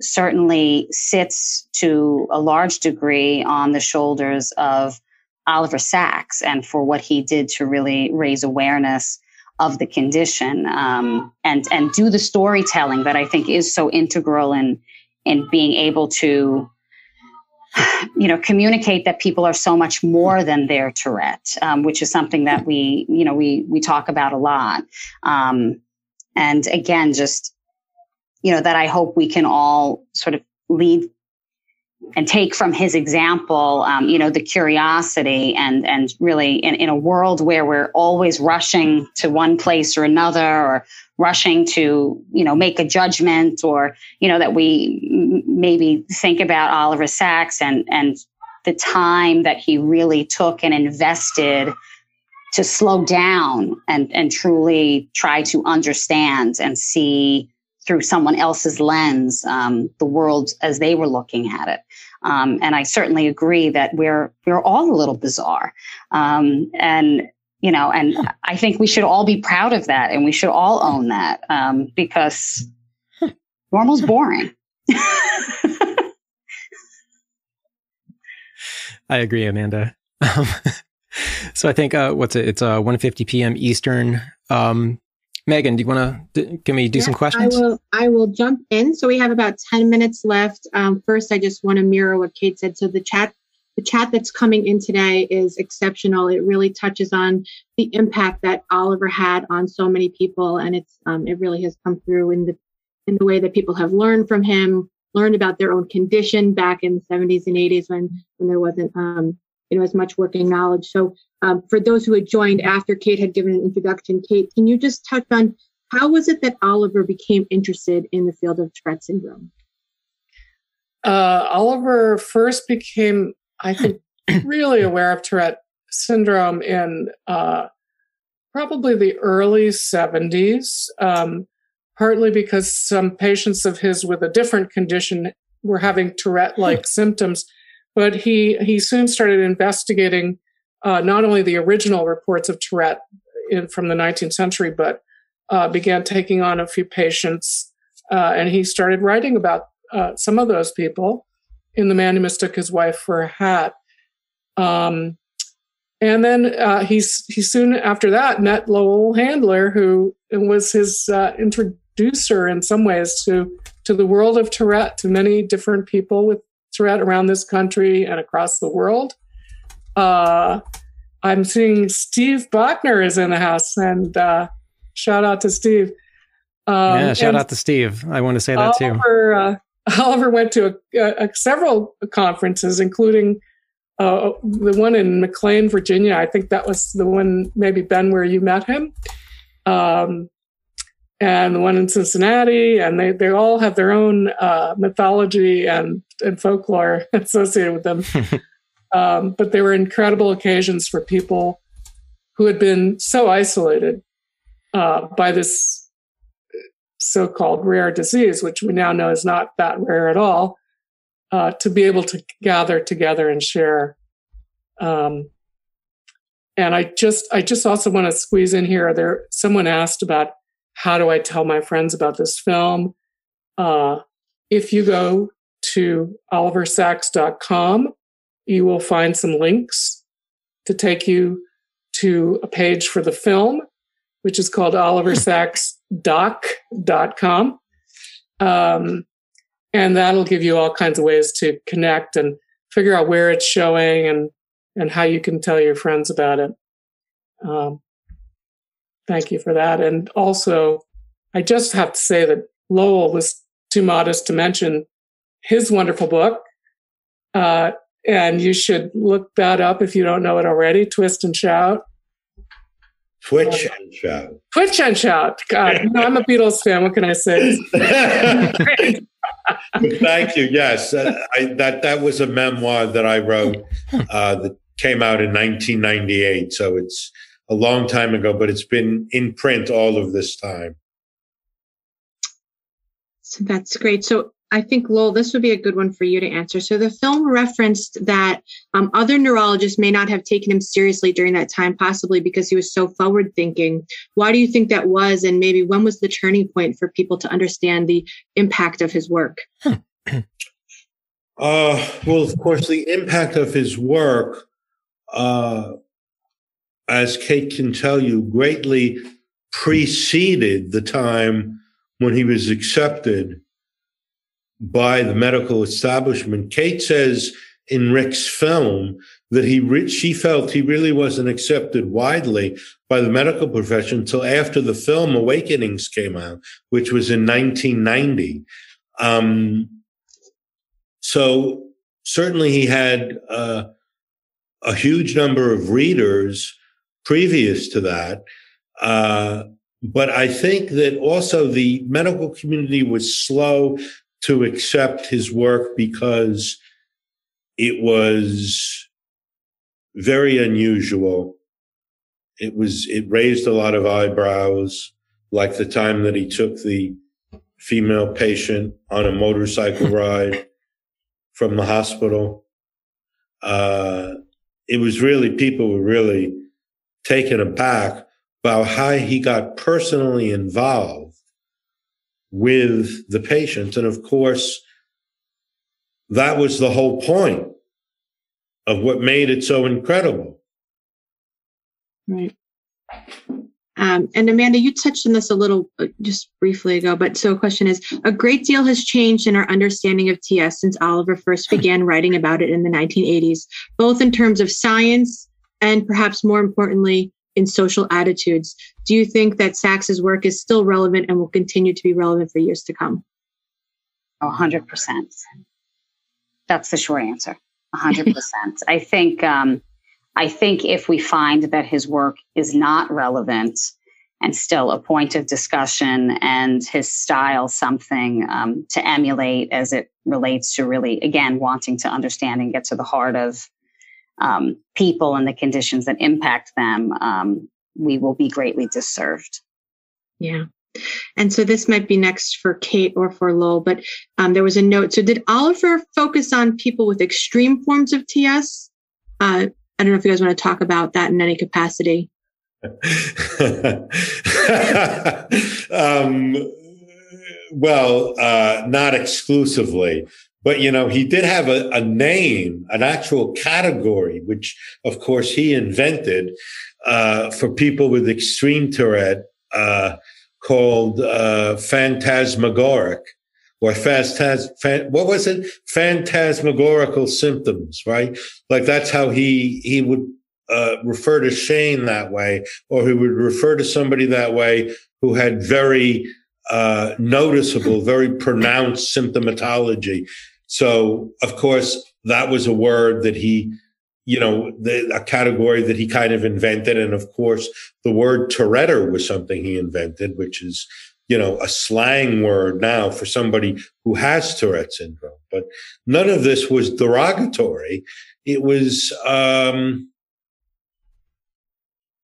certainly sits to a large degree on the shoulders of Oliver Sacks and for what he did to really raise awareness of the condition, and do the storytelling that I think is so integral in being able to, communicate that people are so much more than their Tourette, which is something that we talk about a lot. And again, just, that I hope we can all sort of lead and take from his example, the curiosity and really in a world where we're always rushing to one place or another, or rushing to, make a judgment, or, that we maybe think about Oliver Sacks and the time that he really took and invested to slow down and truly try to understand and see through someone else's lens, the world as they were looking at it. And I certainly agree that we're all a little bizarre. And I think we should all be proud of that, and we should all own that, because normal's boring. I agree, Amanda. So I think, it's 1:50 p.m. Eastern. Megan, do you want to, can we do some questions? I will jump in. So we have about 10 minutes left. First, I just want to mirror what Kate said. So the chat that's coming in today is exceptional. It really touches on the impact that Oliver had on so many people. And it really has come through in the way that people have learned from him, learned about their own condition back in the 70s and 80s when there wasn't, as much working knowledge. So for those who had joined after Kate had given an introduction, Kate, can you just touch on how was it that Oliver became interested in the field of Tourette syndrome? Oliver first became, I think, really aware of Tourette syndrome in probably the early 70s, partly because some patients of his with a different condition were having Tourette-like symptoms. But he soon started investigating not only the original reports of Tourette from the 19th century, but began taking on a few patients. And he started writing about some of those people in The Man Who Mistook His Wife for a Hat. And then he soon after that met Lowell Handler, who was his introducer in some ways to the world of Tourette, to many different people with Tourette around this country and across the world. I'm seeing Steve Bachner is in the house, and shout out to Steve. Shout out to Steve. I want to say that too. Oliver went to several conferences, including the one in McLean, Virginia. I think that was the one, maybe Ben, where you met him. And the one in Cincinnati, and they all have their own mythology and folklore associated with them. But they were incredible occasions for people who had been so isolated by this so-called rare disease, which we now know is not that rare at all, to be able to gather together and share. And I just also want to squeeze in here. Someone asked about, how do I tell my friends about this film? If you go to oliversacks.com, you will find some links to take you to a page for the film, which is called oliversacksdoc.com. And that'll give you all kinds of ways to connect and figure out where it's showing and how you can tell your friends about it. Thank you for that. And also, I just have to say that Lowell was too modest to mention his wonderful book. And you should look that up if you don't know it already, Twist and Shout. Twitch and Shout. Twitch and Shout. God, I'm a Beatles fan. What can I say? Thank you. Yes, that was a memoir that I wrote, the came out in 1998. So it's a long time ago, but it's been in print all of this time. So that's great. So I think, Lowell, this would be a good one for you to answer. So the film referenced that other neurologists may not have taken him seriously during that time, possibly because he was so forward thinking. Why do you think that was? And maybe when was the turning point for people to understand the impact of his work? Well, of course, the impact of his work, as Kate can tell you, greatly preceded the time when he was accepted by the medical establishment. Kate says in Ric's film that she felt he really wasn't accepted widely by the medical profession until after the film Awakenings came out, which was in 1990. So certainly he had a huge number of readers previous to that. But I think that also the medical community was slow to accept his work because it was very unusual. It raised a lot of eyebrows, like the time that he took the female patient on a motorcycle ride from the hospital. It was really, people were really taken aback about how he got personally involved with the patient. And of course, that was the whole point of what made it so incredible. Right. And Amanda, you touched on this a little just briefly ago, but so the question is, a great deal has changed in our understanding of TS since Oliver first began writing about it in the 1980s, both in terms of science and perhaps more importantly, in social attitudes. Do you think that Sacks's work is still relevant and will continue to be relevant for years to come? 100%. That's the short answer. 100%. I think if we find that his work is not relevant and still a point of discussion and his style something to emulate as it relates to really, again, wanting to understand and get to the heart of people and the conditions that impact them, we will be greatly disserved. Yeah. And so this might be next for Kate or for Lowell, but there was a note. So did Oliver focus on people with extreme forms of TS? I don't know if you guys want to talk about that in any capacity. Well, not exclusively. But, he did have a name, an actual category, which, of course, he invented for people with extreme Tourette called phantasmagoric or what was it? Phantasmagorical symptoms, right? Like that's how he would refer to Shane that way, or he would refer to somebody that way who had very noticeable, very pronounced symptomatology. So, of course, that was a word that he, a category that he kind of invented. And of course, the word Touretteer was something he invented, which is, a slang word now for somebody who has Tourette syndrome. But none of this was derogatory. It was,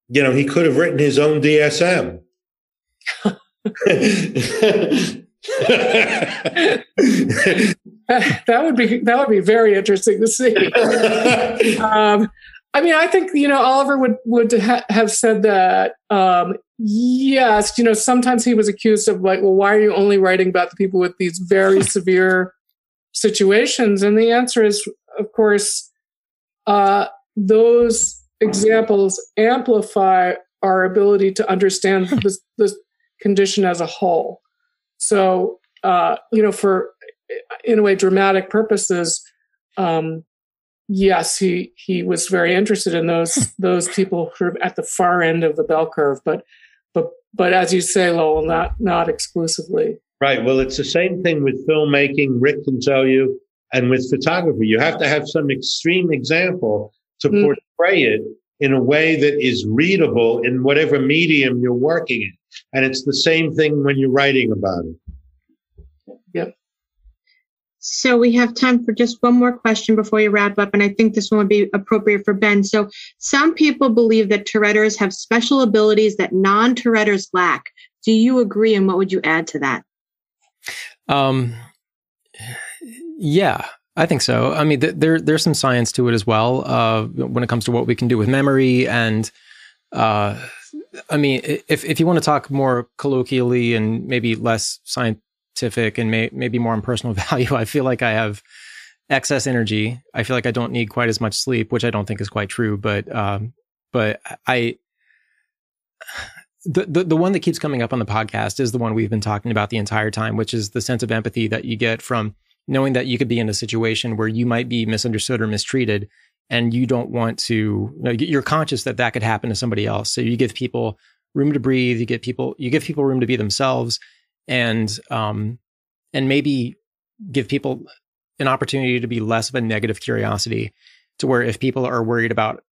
he could have written his own DSM. That would be very interesting to see. I think Oliver would have said that. Yes, sometimes he was accused of like, well, why are you only writing about the people with these very severe situations? And the answer is, of course, those examples amplify our ability to understand this condition as a whole. So, for, in a way, dramatic purposes, yes, he was very interested in those people sort of at the far end of the bell curve, but as you say, Lowell, not exclusively. Right. Well, it's the same thing with filmmaking, Ric can tell you, and with photography. You have to have some extreme example to portray it in a way that is readable in whatever medium you're working in. And it's the same thing when you're writing about it. Yep. So we have time for just one more question before you wrap up, and I think this one would be appropriate for Ben. So some people believe that Touretters have special abilities that non-Touretters lack. Do you agree, and what would you add to that? Yeah, I think so. I mean, there's some science to it as well when it comes to what we can do with memory. And I mean, if you want to talk more colloquially and maybe less scientific and maybe more on personal value, I feel like I have excess energy. I feel like I don't need quite as much sleep, which I don't think is quite true. But the one that keeps coming up on the podcast is the one we've been talking about the entire time, which is the sense of empathy that you get from knowing that you could be in a situation where you might be misunderstood or mistreated, and you don't want to, you're conscious that that could happen to somebody else. So you give people room to breathe, you give people room to be themselves, and maybe give people an opportunity to be less of a negative curiosity, to where if people are worried about,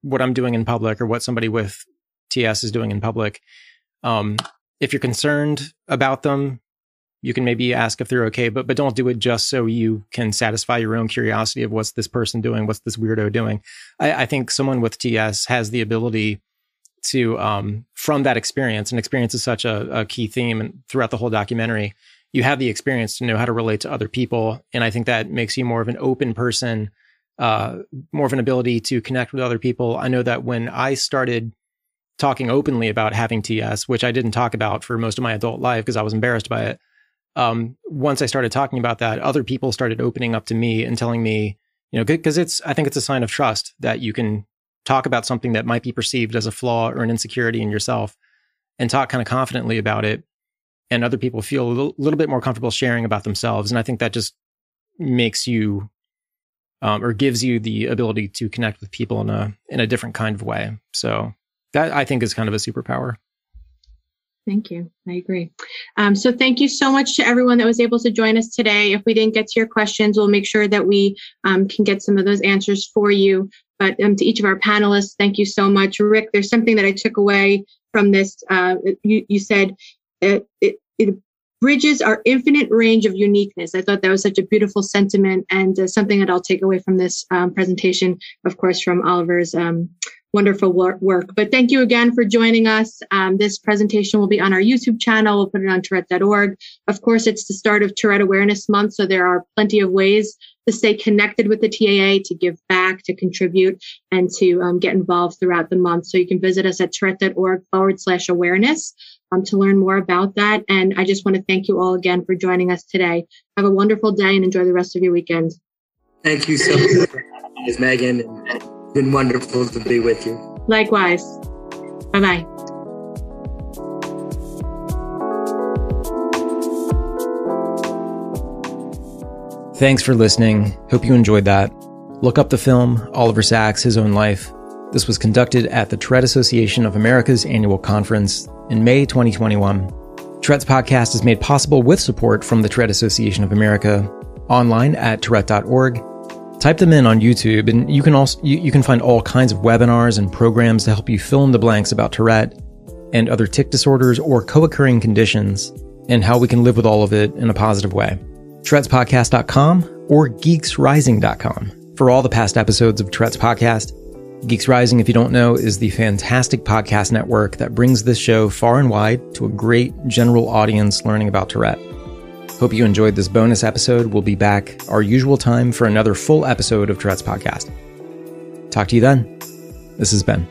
what I'm doing in public or what somebody with TS is doing in public, if you're concerned about them, you can maybe ask if they're okay, but don't do it just so you can satisfy your own curiosity of what's this person doing, what's this weirdo doing. I think someone with TS has the ability to, from that experience, and experience is such a key theme and throughout the whole documentary, you have the experience to know how to relate to other people. And I think that makes you more of an open person, more of an ability to connect with other people. I know that when I started talking openly about having TS, which I didn't talk about for most of my adult life because I was embarrassed by it, once I started talking about that, other people started opening up to me and telling me, because I think it's a sign of trust that you can talk about something that might be perceived as a flaw or an insecurity in yourself and talk kind of confidently about it. And other people feel a little bit more comfortable sharing about themselves. And I think that just makes you, or gives you the ability to connect with people in a different kind of way. So that, I think, is kind of a superpower. Thank you. I agree. So thank you so much to everyone that was able to join us today. If we didn't get to your questions, we'll make sure that we can get some of those answers for you. But to each of our panelists, thank you so much. Rick, there's something that I took away from this. You said it bridges our infinite range of uniqueness. I thought that was such a beautiful sentiment, and something that I'll take away from this presentation, of course, from Oliver's wonderful work. But thank you again for joining us. This presentation will be on our YouTube channel. We'll put it on Tourette.org. Of course, it's the start of Tourette Awareness Month, so there are plenty of ways to stay connected with the TAA, to give back, to contribute, and to get involved throughout the month. So you can visit us at Tourette.org/awareness to learn more about that. And I just want to thank you all again for joining us today. Have a wonderful day and enjoy the rest of your weekend. Thank you so much, Ms. Megan. It's been wonderful to be with you. Likewise. Bye-bye. Thanks for listening. Hope you enjoyed that. Look up the film, Oliver Sacks, His Own Life. This was conducted at the Tourette Association of America's annual conference in May 2021. Tourette's podcast is made possible with support from the Tourette Association of America, online at Tourette.org. Type them in on YouTube, and you can find all kinds of webinars and programs to help you fill in the blanks about Tourette and other tic disorders or co-occurring conditions, and how we can live with all of it in a positive way. Tourette'sPodcast.com or GeeksRising.com for all the past episodes of Tourette's Podcast. Geeks Rising, if you don't know, is the fantastic podcast network that brings this show far and wide to a great general audience learning about Tourette. Hope you enjoyed this bonus episode. We'll be back our usual time for another full episode of Tourette's Podcast. Talk to you then. This is Ben.